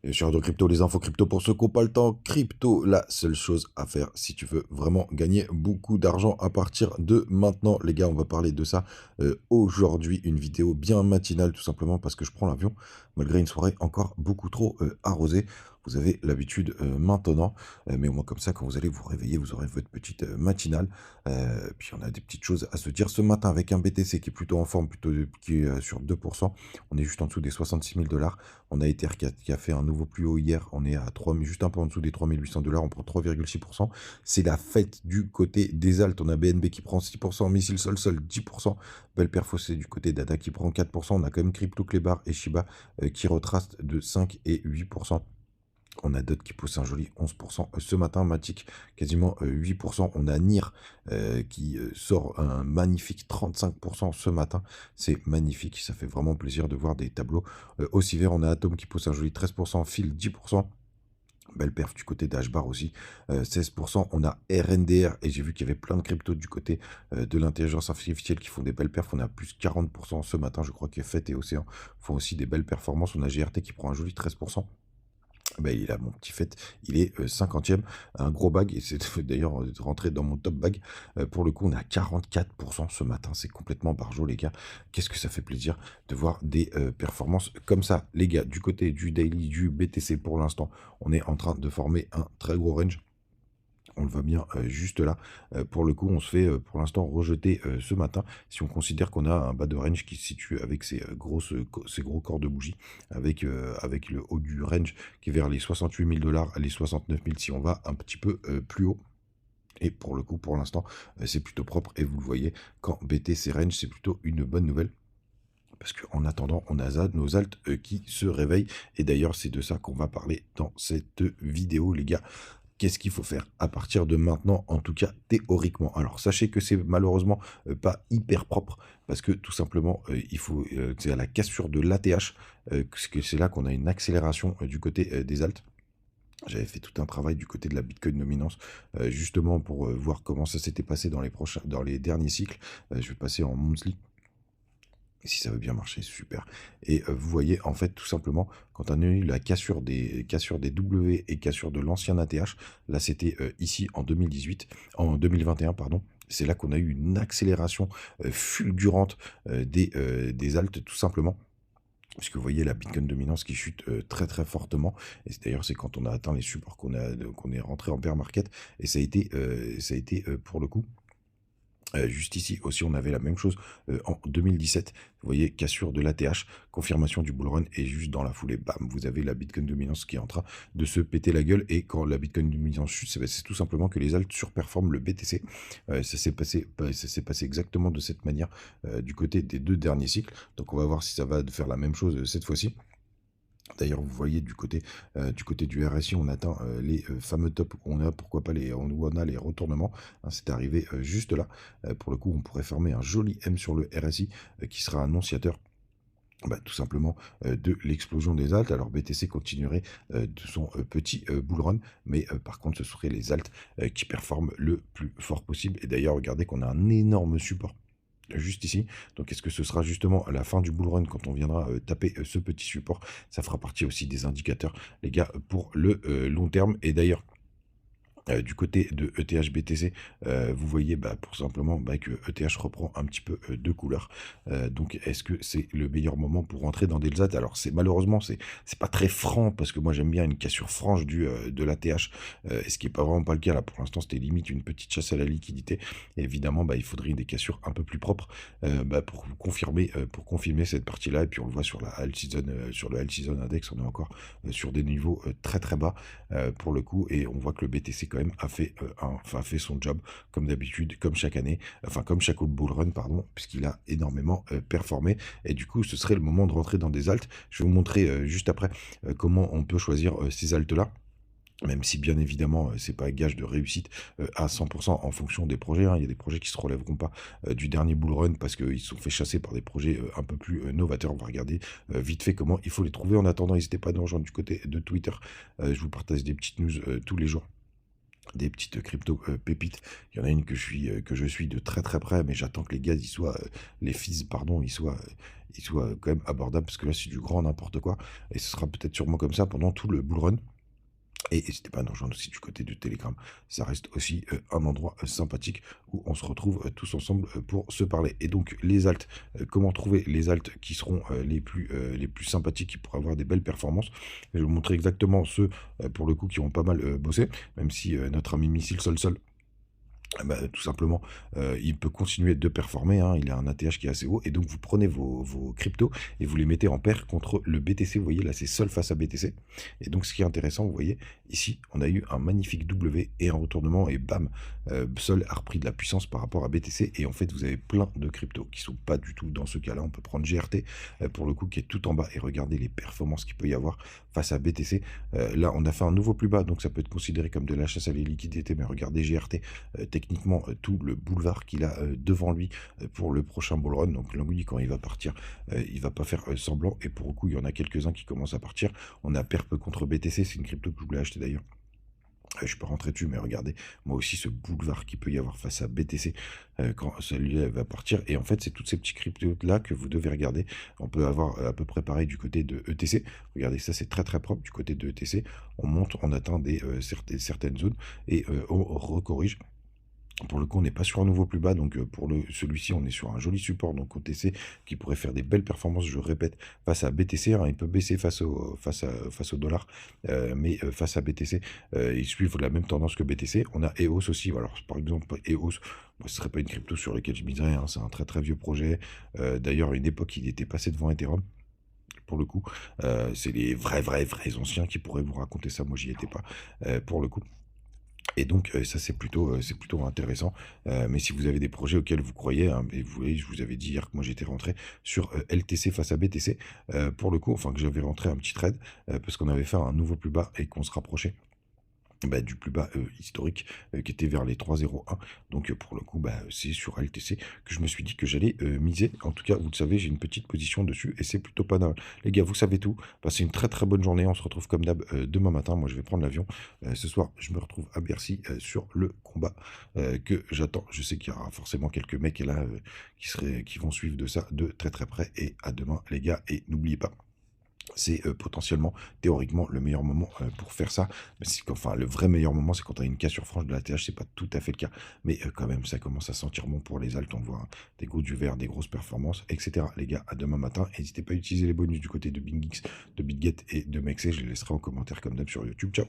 Et sur de crypto, les infos crypto pour ceux qui n'ont pas le temps. Crypto, la seule chose à faire si tu veux vraiment gagner beaucoup d'argent à partir de maintenant. Les gars, on va parler de ça aujourd'hui. Une vidéo bien matinale tout simplement parce que je prends l'avion malgré une soirée encore beaucoup trop arrosée. Vous avez l'habitude maintenant, mais au moins comme ça, quand vous allez vous réveiller, vous aurez votre petite matinale. Puis on a des petites choses à se dire ce matin avec un BTC qui est plutôt en forme, plutôt qui est sur 2%. On est juste en dessous des 66 000 $. On a Ether qui a fait un nouveau plus haut hier. On est à 3 juste un peu en dessous des 3 800 $. On prend 3,6%. C'est la fête du côté des altes. On a BNB qui prend 6%, Missile Sol 10%. Belle Fossé du côté d'ADA qui prend 4%. On a quand même Crypto Clébar et Shiba qui retracent de 5 et 8%. On a d'autres qui poussent un joli 11% ce matin, Matic quasiment 8%. On a NIR qui sort un magnifique 35% ce matin. C'est magnifique, ça fait vraiment plaisir de voir des tableaux aussi verts. On a Atom qui pousse un joli 13%, Phil 10%. Belle perf du côté d'Ashbar aussi, 16%. On a RNDR et j'ai vu qu'il y avait plein de cryptos du côté de l'intelligence artificielle qui font des belles perfs. On a plus 40% ce matin, je crois que FET et Océan font aussi des belles performances. On a GRT qui prend un joli 13%. Bah, il est là, mon petit fait, il est 50e, un gros bag, et c'est d'ailleurs rentré dans mon top bag. Pour le coup, on est à 44% ce matin, c'est complètement barjot, les gars. Qu'est-ce que ça fait plaisir de voir des performances comme ça, les gars. Du côté du daily, du BTC, pour l'instant, on est en train de former un très gros range. On le voit bien juste là. Pour le coup, on se fait pour l'instant rejeter ce matin. Si on considère qu'on a un bas de range qui se situe avec ces gros corps de bougie, avec le haut du range qui est vers les 68 000 $, les 69 000 si on va un petit peu plus haut. Et pour le coup, pour l'instant, c'est plutôt propre. Et vous le voyez, quand BTC range, c'est plutôt une bonne nouvelle. Parce qu'en attendant, on a nos altes qui se réveillent. Et d'ailleurs, c'est de ça qu'on va parler dans cette vidéo, les gars. Qu'est-ce qu'il faut faire à partir de maintenant, en tout cas théoriquement? Alors sachez que c'est malheureusement pas hyper propre, parce que tout simplement, c'est à la cassure de l'ATH, que c'est là qu'on a une accélération du côté des altes. J'avais fait tout un travail du côté de la Bitcoin dominance, justement pour voir comment ça s'était passé dans les derniers cycles. Je vais passer en monthly. Si ça veut bien marcher, super. Et vous voyez, en fait, tout simplement, quand on a eu la cassure des W et cassure de l'ancien ATH, là, c'était ici en 2018, en 2021, pardon. C'est là qu'on a eu une accélération fulgurante des altes, tout simplement. Puisque vous voyez la Bitcoin dominance qui chute très très fortement. Et d'ailleurs, c'est quand on a atteint les supports qu'on est rentré en bear market. Et ça a été pour le coup. Juste ici aussi, on avait la même chose en 2017. Vous voyez, cassure de l'ATH, confirmation du bull run, et juste dans la foulée, bam, vous avez la Bitcoin dominance qui est en train de se péter la gueule. Et quand la Bitcoin dominance chute, c'est tout simplement que les alts surperforment le BTC. Ça s'est passé exactement de cette manière du côté des deux derniers cycles. Donc on va voir si ça va faire la même chose cette fois-ci. D'ailleurs, vous voyez du côté du RSI, on atteint les fameux tops où on a, pourquoi pas, où on a les retournements. Hein, c'est arrivé juste là. Pour le coup, on pourrait fermer un joli M sur le RSI qui sera annonciateur. Bah, tout simplement de l'explosion des altes. Alors BTC continuerait de son petit bull run, mais par contre ce seraient les altes qui performent le plus fort possible. Et d'ailleurs, regardez qu'on a un énorme support juste ici. Donc est-ce que ce sera justement à la fin du bull run quand on viendra taper ce petit support? Ça fera partie aussi des indicateurs, les gars, pour le long terme. Et d'ailleurs, du côté de ETH BTC, vous voyez pour simplement que ETH reprend un petit peu de couleur. Donc est-ce que c'est le meilleur moment pour rentrer dans des ZAT? Alors malheureusement c'est pas très franc, parce que moi j'aime bien une cassure franche de l'ATH, ce qui est pas vraiment pas le cas là. Pour l'instant c'était limite une petite chasse à la liquidité. Et évidemment il faudrait des cassures un peu plus propres pour confirmer cette partie là. Et puis on le voit sur la alt season, sur le alt season index, on est encore sur des niveaux très très bas pour le coup. Et on voit que le BTC quand même a fait son job comme d'habitude, comme chaque année, enfin comme chaque autre bull run, pardon, puisqu'il a énormément performé. Et du coup, ce serait le moment de rentrer dans des alts. Je vais vous montrer juste après comment on peut choisir ces alts là. Même si bien évidemment c'est pas gage de réussite à 100% en fonction des projets, hein. Il y a des projets qui se relèveront pas du dernier bull run parce qu'ils se sont fait chasser par des projets un peu plus novateurs. On va regarder vite fait comment il faut les trouver. En attendant, n'hésitez pas à nous rejoindre du côté de Twitter. Je vous partage des petites news tous les jours des petites crypto pépites. Il y en a une que je suis de très très près, mais j'attends que les gaz, ils soient, les fees, pardon, ils soient quand même abordables, parce que là, c'est du grand n'importe quoi. Et ce sera peut-être sûrement comme ça pendant tout le bull run. Et n'hésitez pas à nous rejoindre aussi du côté de Telegram. Ça reste aussi un endroit sympathique où on se retrouve tous ensemble pour se parler. Et donc, les alts, comment trouver les alts qui seront les plus sympathiques, qui pourraient avoir des belles performances. Je vais vous montrer exactement ceux, pour le coup, qui ont pas mal bossé, même si notre ami Missile Sol ah bah, tout simplement, il peut continuer de performer, hein, il a un ATH qui est assez haut et donc vous prenez vos cryptos et vous les mettez en paire contre le BTC. Vous voyez, là, c'est Sol face à BTC et donc ce qui est intéressant, vous voyez, ici, on a eu un magnifique W et un retournement et bam, Sol a repris de la puissance par rapport à BTC et en fait, vous avez plein de cryptos qui sont pas du tout dans ce cas-là. On peut prendre GRT, pour le coup, qui est tout en bas et regardez les performances qu'il peut y avoir face à BTC. Là, on a fait un nouveau plus bas, donc ça peut être considéré comme de la chasse à les liquidités, mais regardez GRT, techniquement tout le boulevard qu'il a devant lui pour le prochain bull run. Donc Longwy, quand il va partir, il va pas faire semblant. Et pour le coup, il y en a quelques-uns qui commencent à partir. On a Perp contre BTC, c'est une crypto que je voulais acheter d'ailleurs. Je peux rentrer dessus, mais regardez, moi aussi, ce boulevard qu'il peut y avoir face à BTC quand celui-là va partir. Et en fait, c'est toutes ces petites cryptos-là que vous devez regarder. On peut avoir à peu près pareil du côté de ETC. Regardez, ça, c'est très très propre du côté de ETC. On monte, on atteint certaines zones et on recorrige. Pour le coup, on n'est pas sur un nouveau plus bas, donc pour celui-ci, on est sur un joli support, donc OTC, qui pourrait faire des belles performances, je répète, face à BTC, hein, il peut baisser face au dollar, mais face à BTC, ils suivent la même tendance que BTC. On a EOS aussi, alors par exemple, EOS, moi, ce serait pas une crypto sur laquelle je miserais, hein, c'est un très très vieux projet. D'ailleurs, à une époque, il était passé devant Ethereum. Pour le coup, c'est les vrais anciens qui pourraient vous raconter ça. Moi, j'y étais pas, pour le coup. Et donc, ça, c'est plutôt intéressant. Mais si vous avez des projets auxquels vous croyez, hein, et vous voyez, je vous avais dit hier que moi j'étais rentré sur LTC face à BTC, pour le coup, enfin que j'avais rentré un petit trade, parce qu'on avait fait un nouveau plus bas et qu'on se rapprochait bah, du plus bas historique qui était vers les 3,01. Donc pour le coup, bah, c'est sur LTC que je me suis dit que j'allais miser. En tout cas, vous le savez, j'ai une petite position dessus et c'est plutôt pas mal. Les gars, vous savez tout. Passez une très très bonne journée. On se retrouve comme d'hab demain matin. Moi, je vais prendre l'avion. Ce soir, je me retrouve à Bercy sur le combat que j'attends. Je sais qu'il y aura forcément quelques mecs là qui vont suivre de ça de très très près. Et à demain, les gars. Et n'oubliez pas, c'est potentiellement, théoriquement, le meilleur moment pour faire ça. Mais enfin, le vrai meilleur moment, c'est quand tu as une cassure franche de la TH, c'est pas tout à fait le cas. Mais quand même, ça commence à sentir bon pour les altes. On voit hein, des gros du vert, des grosses performances, etc. Les gars, à demain matin. N'hésitez pas à utiliser les bonus du côté de BingX, de BitGet et de Mexer. Je les laisserai en commentaire comme d'hab sur YouTube. Ciao.